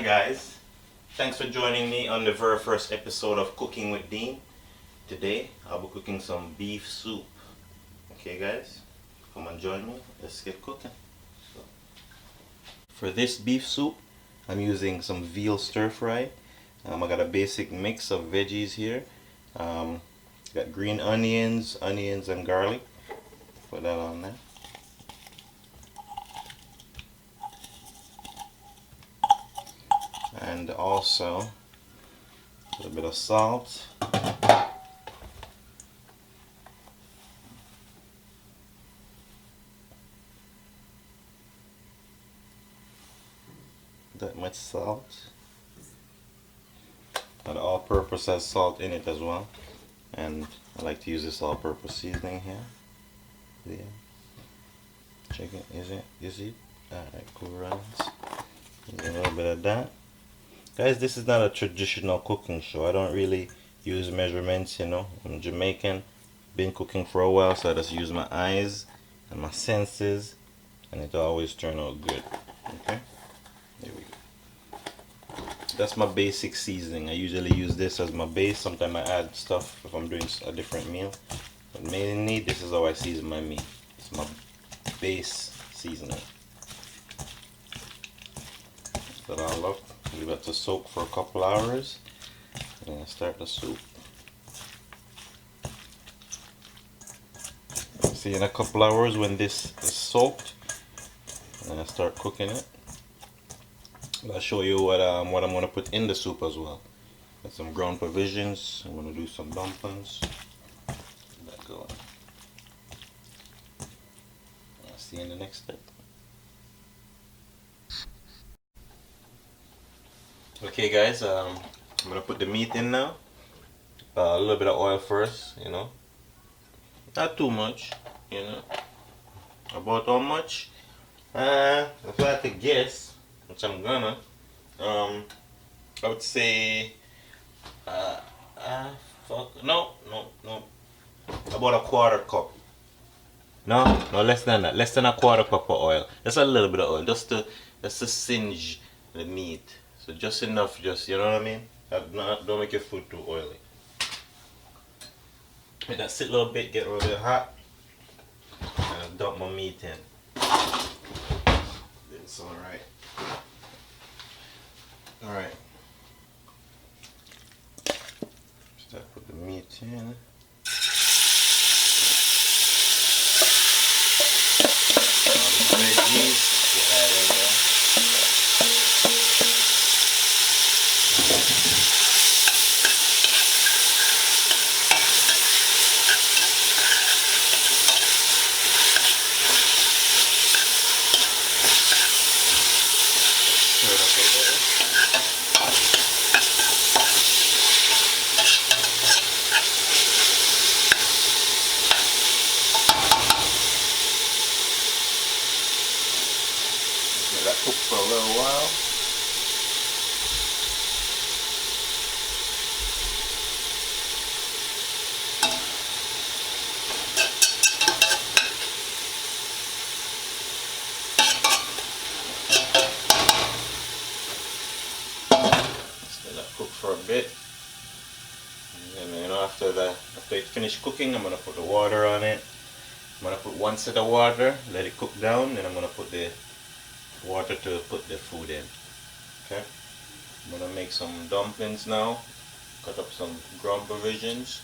Hi guys, thanks for joining me on the very first episode of Cooking with Dean. Today I'll be cooking some beef soup. Okay guys, come and join me, let's get cooking. For this beef soup, I'm using some veal stir fry. I got a basic mix of veggies here. Got green onions and garlic. Put that on there. And also a little bit of salt. That much salt. But all-purpose has salt in it as well, and I like to use this all-purpose seasoning here. Yeah. Check it. Is it? Alright, cool runs. A little bit of that. Guys, this is not a traditional cooking show. I don't really use measurements, you know. I'm Jamaican. Been cooking for a while, so I just use my eyes and my senses, and it always turns out good. Okay? There we go. That's my basic seasoning. I usually use this as my base. Sometimes I add stuff if I'm doing a different meal. But mainly, this is how I season my meat. It's my base seasoning. Put that all up. Leave it to soak for a couple hours. And start the soup. See, in a couple hours when this is soaked, and I start cooking it. I'll show you what I'm going to put in the soup as well. Got some ground provisions. I'm going to do some dumplings. Get that going. I'll see you in the next step. Okay guys, I'm going to put the meat in now. A little bit of oil first, you know. Not too much, you know. About how much? If I had to guess, which I'm gonna, I would say, no, about a quarter cup. No, less than that. Less than a quarter cup of oil. Just a little bit of oil, just to singe the meat. So just enough, you know what I mean? Don't make your food too oily. Let that sit a little bit, get a little bit hot, and dump my meat in. It's alright. Alright. Start put the meat in. All the veggies, get that in there. Let that cook for a little while. Let that cook for a bit. And then, you know, after it's finished cooking, I'm gonna put the water on it. I'm gonna put one set of water, let it cook down, then I'm gonna put the water to put the food in. Okay? I'm gonna make some dumplings now. Cut up some ground provisions.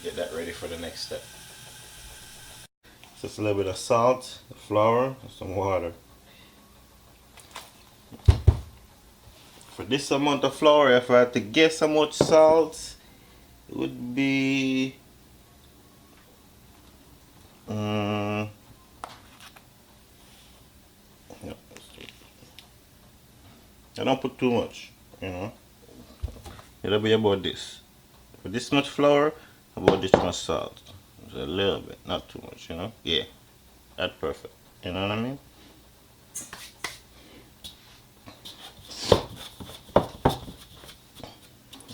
Get that ready for the next step. Just a little bit of salt, flour, and some water. For this amount of flour, if I had to guess how much salt, it would be I don't put too much, you know. It'll be about this. For this much flour, about this much salt. Just a little bit, not too much, you know. Yeah, that's perfect. You know what I mean?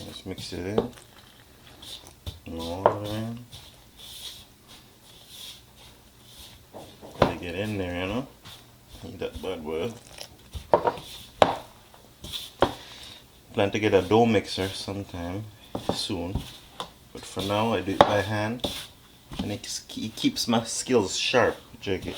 Let's mix it in. Water in. Gotta get in there, you know. Need that bad boy. plan to get a dough mixer sometime soon, but for now I do it by hand, and it keeps my skills sharp. Check it.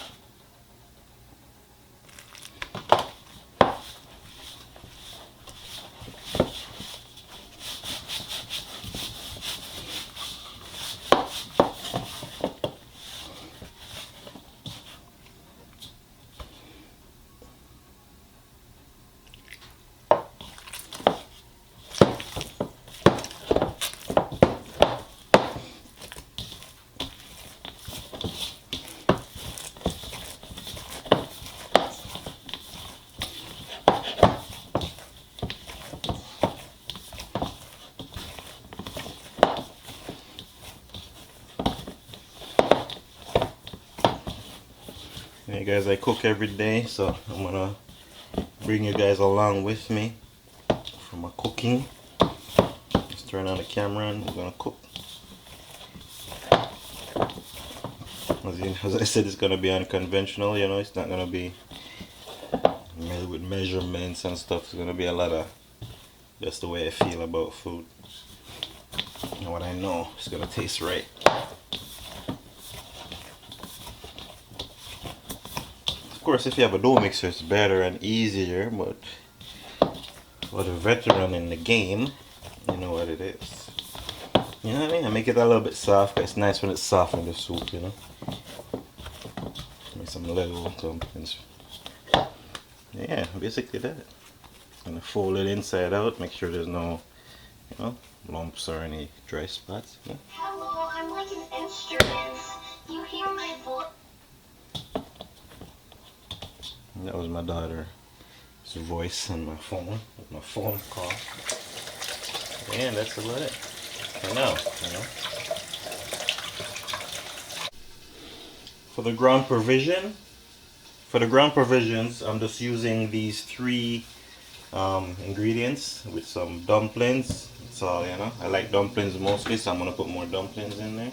Hey guys, I cook every day, so I'm gonna bring you guys along with me for my cooking. Let's turn on the camera and we're gonna cook. As I said, it's gonna be unconventional, you know, it's not gonna be with measurements and stuff. It's gonna be a lot of just the way I feel about food and what I know it's gonna taste right. Of course, if you have a dough mixer, it's better and easier, but for the veteran in the game, you know what it is. You know what I mean? I make it a little bit soft, but it's nice when it's soft in the soup, you know. Make some little dumplings. Yeah, basically that. Gonna fold it inside out, make sure there's no, you know, lumps or any dry spots. Yeah. Hello, I'm like an instrument. You hear my voice? That was my daughter's voice on my phone, my phone call. And that's about it for now, you know. For the ground provisions, I'm just using these three ingredients with some dumplings. So, you know, I like dumplings mostly, so I'm gonna put more dumplings in there.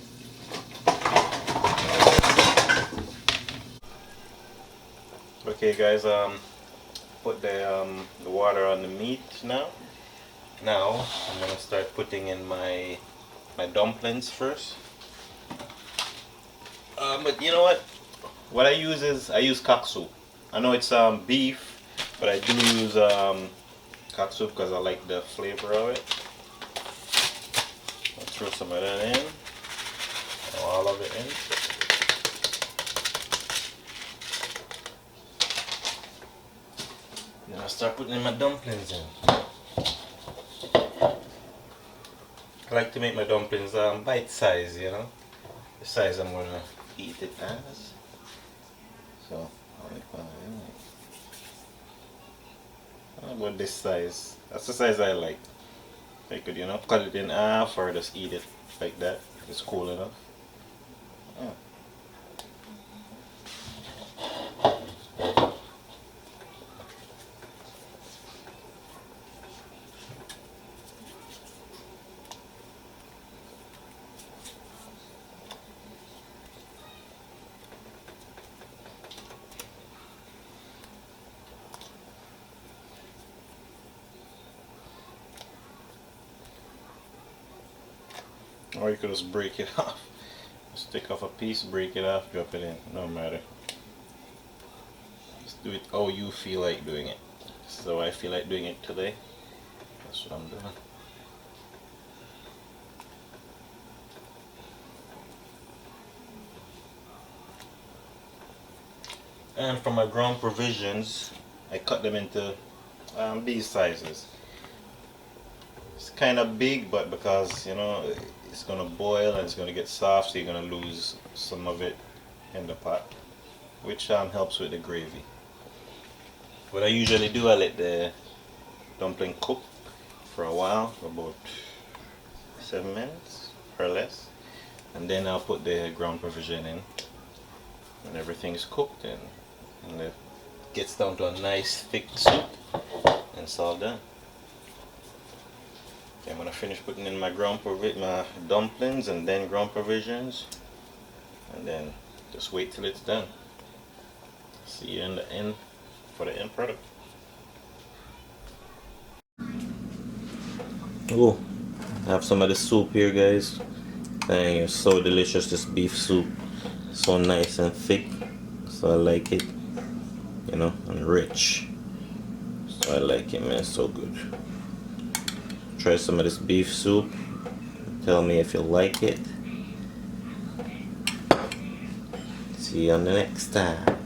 Okay guys, put the water on the meat now. Now I'm gonna start putting in my dumplings first. But you know what? What I use is I use cock soup. I know it's beef, but I do use cock soup because I like the flavor of it. I'll throw some of that in, all of it in. Then I start putting in my dumplings in. I like to make my dumplings bite size, you know, the size I'm gonna eat it as. So I'll make one about this size. That's the size I like. I could, you know, cut it in half or just eat it like that. It's cool enough. Yeah. Or you could just break it off. Just take off a piece, break it off, drop it in. No matter. Just do it how you feel like doing it. So I feel like doing it today. That's what I'm doing. And for my ground provisions, I cut them into these sizes. It's kind of big, but because, you know, it's going to boil and it's going to get soft, so you're going to lose some of it in the pot, which helps with the gravy. What I usually do, I let the dumpling cook for a while, for about 7 minutes or less, and then I'll put the ground provision in when everything is cooked, and it gets down to a nice thick soup, and it's all done. Okay, I'm gonna finish putting in my my dumplings and then ground provisions, and then just wait till it's done. See you in the end for the end product. Oh, I have some of the soup here, guys. Dang, it's so delicious, this beef soup. So nice and thick. So I like it. You know, and rich. So I like it, man. So good. Try some of this beef soup. Tell me if you like it. See you on the next time.